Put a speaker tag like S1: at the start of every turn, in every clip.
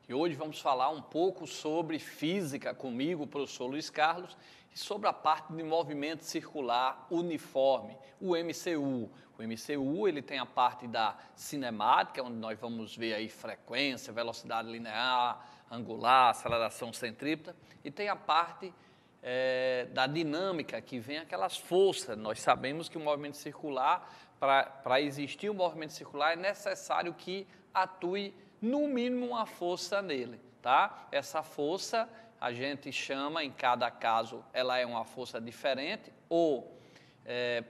S1: E hoje vamos falar um pouco sobre física comigo, o professor Luiz Carlos, e sobre a parte de movimento circular uniforme, o MCU. O MCU ele tem a parte da cinemática, onde nós vamos ver aí frequência, velocidade linear, angular, aceleração centrípeta, e tem a parte da dinâmica, que vem aquelas forças. Nós sabemos que o movimento circular, para existir o movimento circular, é necessário que atue no mínimo uma força nele, tá? Essa força a gente chama, em cada caso, ela é uma força diferente, ou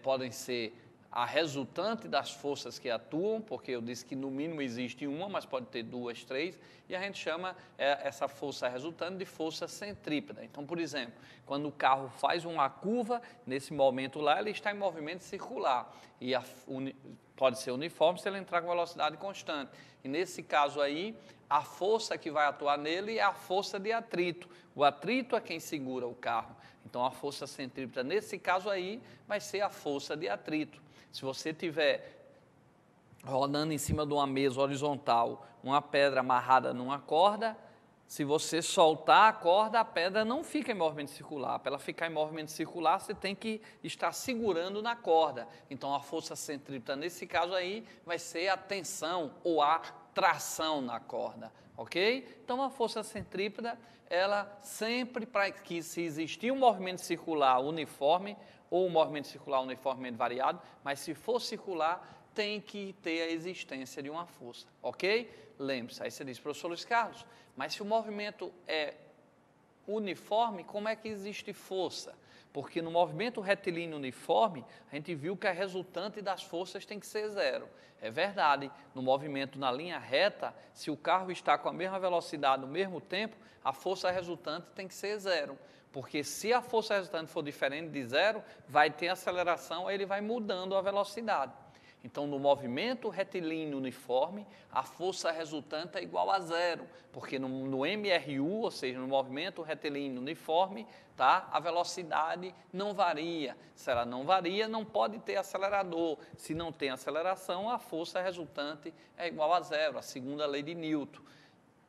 S1: podem ser a resultante das forças que atuam, porque eu disse que no mínimo existe uma, mas pode ter duas, três, e a gente chama essa força resultante de força centrípeta. Então, por exemplo, quando o carro faz uma curva, nesse momento lá, ele está em movimento circular, e pode ser uniforme se ele entrar com velocidade constante. E nesse caso aí, a força que vai atuar nele é a força de atrito. O atrito é quem segura o carro. Então, a força centrípeta, nesse caso aí, vai ser a força de atrito. Se você estiver rodando em cima de uma mesa horizontal, uma pedra amarrada numa corda, se você soltar a corda, a pedra não fica em movimento circular. Para ela ficar em movimento circular, você tem que estar segurando na corda. Então, a força centrípeta, nesse caso aí, vai ser a tensão ou a tração na corda, ok? Então, a força centrípeta, ela sempre, para que se existir um movimento circular uniforme, ou um movimento circular uniformemente variado, mas se for circular, tem que ter a existência de uma força, ok? Lembre-se, aí você diz, professor Luiz Carlos, mas se o movimento é uniforme, como é que existe força? Porque no movimento retilíneo uniforme, a gente viu que a resultante das forças tem que ser zero. É verdade, no movimento na linha reta, se o carro está com a mesma velocidade no mesmo tempo, a força resultante tem que ser zero. Porque se a força resultante for diferente de zero, vai ter aceleração, aí ele vai mudando a velocidade. Então, no movimento retilíneo uniforme, a força resultante é igual a zero, porque no MRU, ou seja, no movimento retilíneo uniforme, tá, a velocidade não varia. Se ela não varia, não pode ter acelerador. Se não tem aceleração, a força resultante é igual a zero, a segunda lei de Newton.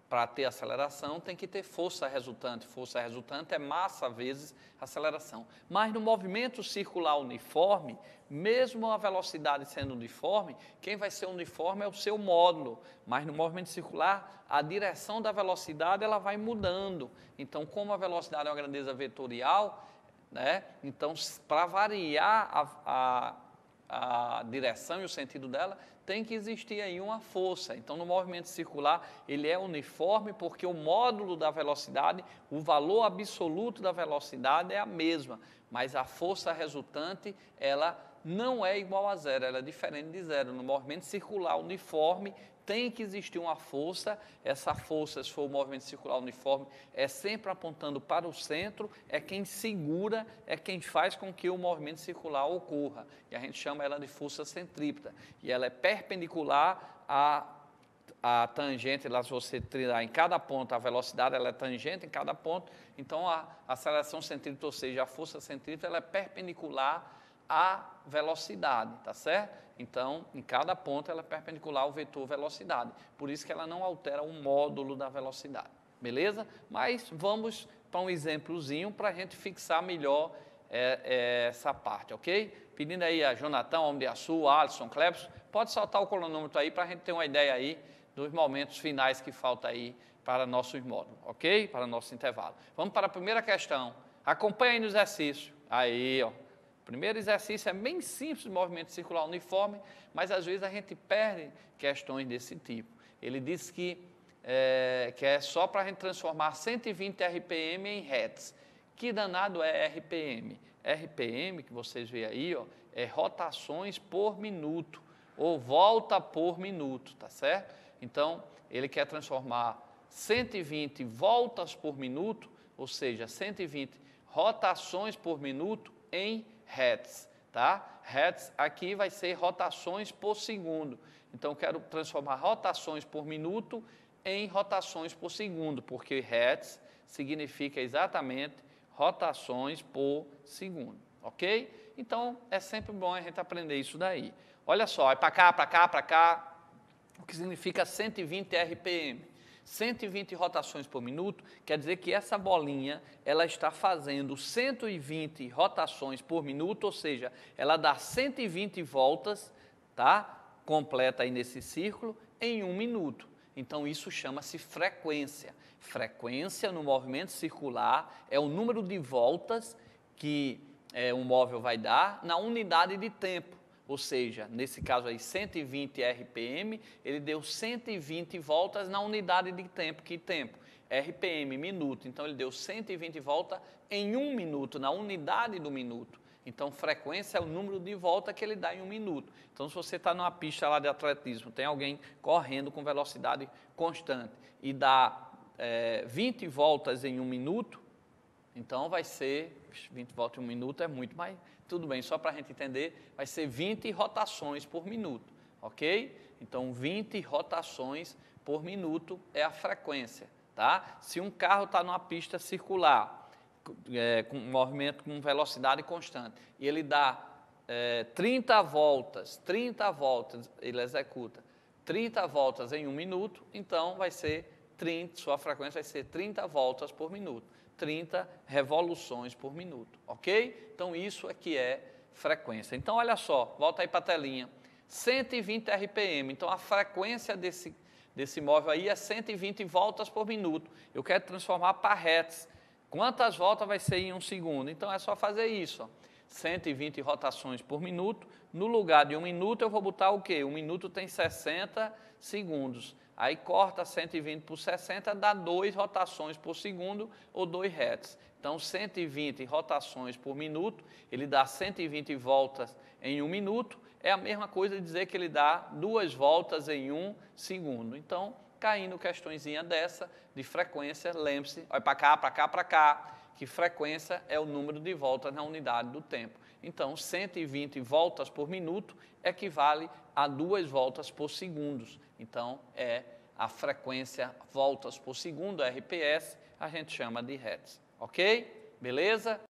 S1: Para ter aceleração, tem que ter força resultante. Força resultante é massa vezes aceleração. Mas no movimento circular uniforme, mesmo a velocidade sendo uniforme, quem vai ser uniforme é o seu módulo. Mas no movimento circular, a direção da velocidade ela vai mudando. Então, como a velocidade é uma grandeza vetorial, né, então, para variar a direção e o sentido dela, tem que existir aí uma força. Então, no movimento circular, ele é uniforme porque o módulo da velocidade, o valor absoluto da velocidade é a mesma, mas a força resultante, ela não é igual a zero, ela é diferente de zero. No movimento circular uniforme, tem que existir uma força, essa força, se for o movimento circular uniforme, é sempre apontando para o centro, é quem segura, é quem faz com que o movimento circular ocorra, e a gente chama ela de força centrípeta, e ela é perpendicular à tangente, lá se você tirar em cada ponto, a velocidade ela é tangente em cada ponto, então a aceleração centrípeta, ou seja, a força centrípeta, ela é perpendicular à velocidade, tá certo? Então, em cada ponto ela é perpendicular ao vetor velocidade, por isso que ela não altera o módulo da velocidade, beleza? Mas vamos para um exemplozinho para a gente fixar melhor essa parte, ok? Pedindo aí a Jonathan, Homem de Açu, Alisson, Clepson, pode soltar o cronômetro aí para a gente ter uma ideia aí dos momentos finais que falta aí para nossos módulos, ok? Para nosso intervalo. Vamos para a primeira questão. Acompanhe aí no exercício. Aí, ó. O primeiro exercício é bem simples, movimento circular uniforme, mas às vezes a gente perde questões desse tipo. Ele diz que é só para a gente transformar 120 RPM em Hertz. Que danado é RPM? RPM, que vocês veem aí, ó, é rotações por minuto, ou volta por minuto, tá certo? Então, ele quer transformar 120 voltas por minuto, ou seja, 120 rotações por minuto em Hertz, tá? Hertz aqui vai ser rotações por segundo. Então, eu quero transformar rotações por minuto em rotações por segundo, porque Hertz significa exatamente rotações por segundo, ok? Então, é sempre bom a gente aprender isso daí. Olha só, é para cá, para cá, para cá, o que significa 120 RPM. 120 rotações por minuto, quer dizer que essa bolinha, ela está fazendo 120 rotações por minuto, ou seja, ela dá 120 voltas, tá? Completa aí nesse círculo, em 1 minuto. Então, isso chama-se frequência. Frequência no movimento circular é o número de voltas que um móvel vai dar na unidade de tempo. Ou seja, nesse caso aí, 120 RPM, ele deu 120 voltas na unidade de tempo. Que tempo? RPM, minuto. Então, ele deu 120 voltas em 1 minuto, na unidade do minuto. Então, frequência é o número de volta que ele dá em 1 minuto. Então, se você está numa pista lá de atletismo, tem alguém correndo com velocidade constante e dá 20 voltas em 1 minuto, então vai ser, 20 voltas em 1 minuto é muito, mas tudo bem, só para a gente entender, vai ser 20 rotações por minuto, ok? Então, 20 rotações por minuto é a frequência, tá? Se um carro está numa pista circular, com movimento com velocidade constante, e ele dá 30 voltas, ele executa 30 voltas em 1 minuto, então vai ser 30, sua frequência vai ser 30 voltas por minuto, 30 revoluções por minuto, ok? Então, isso aqui é frequência. Então, olha só, volta aí para a telinha, 120 RPM, então a frequência desse móvel aí é 120 voltas por minuto. Eu quero transformar para hertz. Quantas voltas vai ser em 1 segundo? Então, é só fazer isso, ó. 120 rotações por minuto. No lugar de 1 minuto, eu vou botar o quê? 1 minuto tem 60 segundos. Aí, corta 120 por 60, dá 2 rotações por segundo ou 2 hertz. Então, 120 rotações por minuto, ele dá 120 voltas em 1 minuto. É a mesma coisa de dizer que ele dá 2 voltas em 1 segundo. Então, caindo questõezinha dessa, de frequência, lembre-se, olha para cá, para cá, para cá, que frequência é o número de voltas na unidade do tempo. Então, 120 voltas por minuto equivale a 2 voltas por segundo. Então, é a frequência voltas por segundo, RPS, a gente chama de hertz. Ok? Beleza?